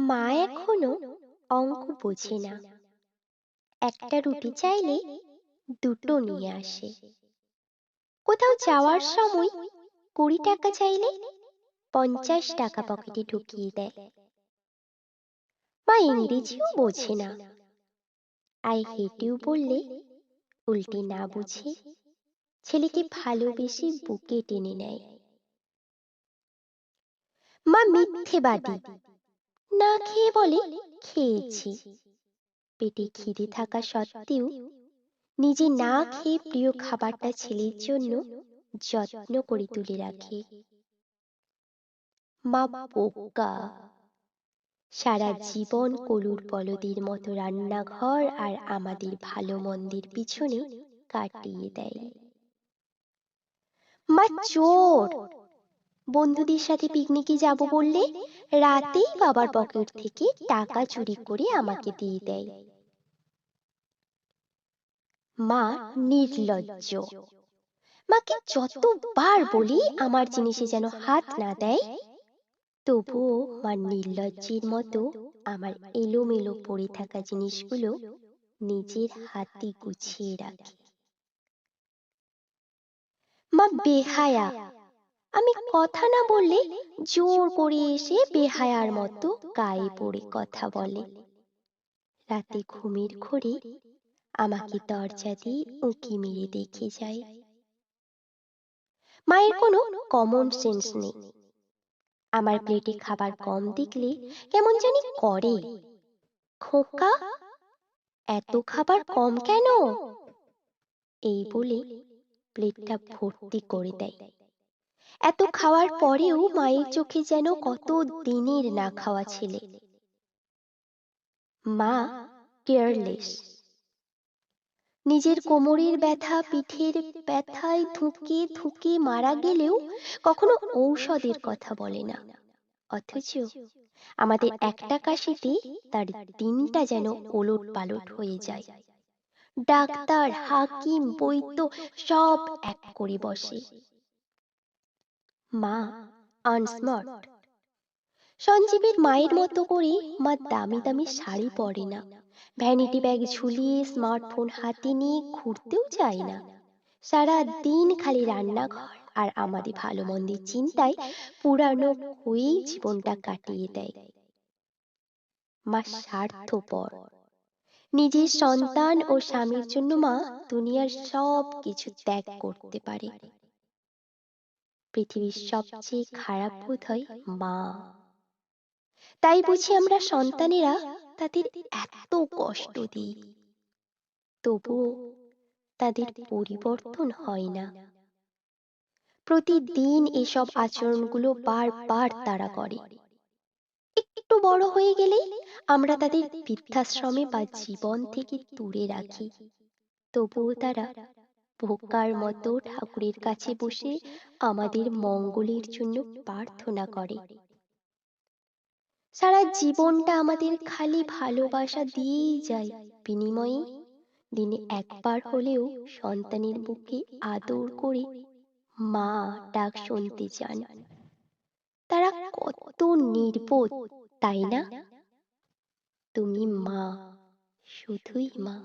মা এখনো অঙ্ক বোঝে না। একটা রুটি চাইলে দুটো নিয়ে আসে। কোথাও যাওয়ার সময় 20 টাকা চাইলে 50 টাকা পকেটে ঢুকিয়ে দেয়। মা ইংরেজিও বোঝে না। আই হেট ইউ বললে উল্টে না বুঝে ছেলেকে ভালোবেসে বুকে টেনে নেয়। মা মিথ্যেবাদী, না খেয়ে বলে খেয়েছি। পেটে খিদে থাকা সত্ত্বেও নিজে না খেয়ে প্রিয় খাবারটা ছেলের জন্য যত্ন করে তুলে রাখে। মা বোকা, সারা জীবন কলুর বলদের মতো রান্নাঘর আর আমাদের ভালো মন্দের পিছনে কাটিয়ে দেয়। মা চোর, বন্ধুদের সাথে পিকনিকে যাব বললে রাতেই বাবার পকেট থেকে টাকা চুরি করে আমাকে দিয়ে দেয়। মা নির্লজ্জ, মাকে যতবার বলি আমার জিনিসে যেন হাত না দেয়, তবুও মা নির্লজ্জের মতো আমার এলোমেলো পড়ে থাকা জিনিসগুলো নিজের হাতে গুছিয়ে রাখে। মা বেহায়া, আমি কথা না বললে জোর করে এসে বেহায়ার মতো গায়ে পড়ে কথা বলে। রাতে ঘুমের ঘোরে আমাকে দরজা দিয়ে উঁকি মেরে দেখে যায়। মায়ের কোনো কমন সেন্স নেই। আমার প্লেটে খাবার কম দেখলে কেমন জানি করে। খোকা, এত খাবার কম কেন? এই বলে প্লেটটা ভর্তি করে দেয়। এত খাওয়ার পরেও মায়ের চোখে যেন কত দিনের না খাওয়া ছেলে। মা কেয়ারলেস, নিজের কোমরের ব্যথা পিঠের ব্যথায় ধুকে ধুকে মারা গেলেও কখনো ঔষধের কথা বলে না। অথচ আমাদের একটা কাশিতে তার দিনটা যেন ওলট পালট হয়ে যায়। ডাক্তার, হাকিম, বৈদ্য সব এক করে বসে। মা আনস্মার্ট। সঞ্জীবের মায়ের মতো করে মা দামি দামি শাড়ি পরে না, ভ্যানিটি ব্যাগ ঝুলিয়ে স্মার্টফোন হাতে নিয়ে ঘুরতেও যায় না। সারা দিন খালি রান্নাঘর আর আমাদের ভালো মন্দের চিন্তায় পুরানো হয়েই জীবনটা কাটিয়ে দেয়। মা স্বার্থপর, নিজের সন্তান ও স্বামীর জন্য মা দুনিয়ার সব কিছু ত্যাগ করতে পারে। পৃথিবীর সবচেয়ে খারাপ বোধ হয় মা। তাই বুঝি আমরা সন্তানেরা তাদের এত কষ্ট দিই, তবুও তাদের পরিবর্তন হয় না। প্রতিদিন এসব আচরণগুলো বারবার তারা করে। একটু বড় হয়ে গেলেই আমরা তাদের বৃদ্ধাশ্রমে বা জীবন থেকে দূরে রাখি। তবুও তারা বোকার মতো ঠাকুরের কাছে বসে আমাদের মঙ্গলের জন্য প্রার্থনা করে। সারা জীবনটা আমাদের খালি ভালোবাসা দিয়েই যায়, বিনিময়ে দিনে একবার হলেও সন্তানের বুকে আদর করে মা ডাক শুনতে চান। তারা কত নির্বোধ, তাই না? তুমি মা, শুধুই মা।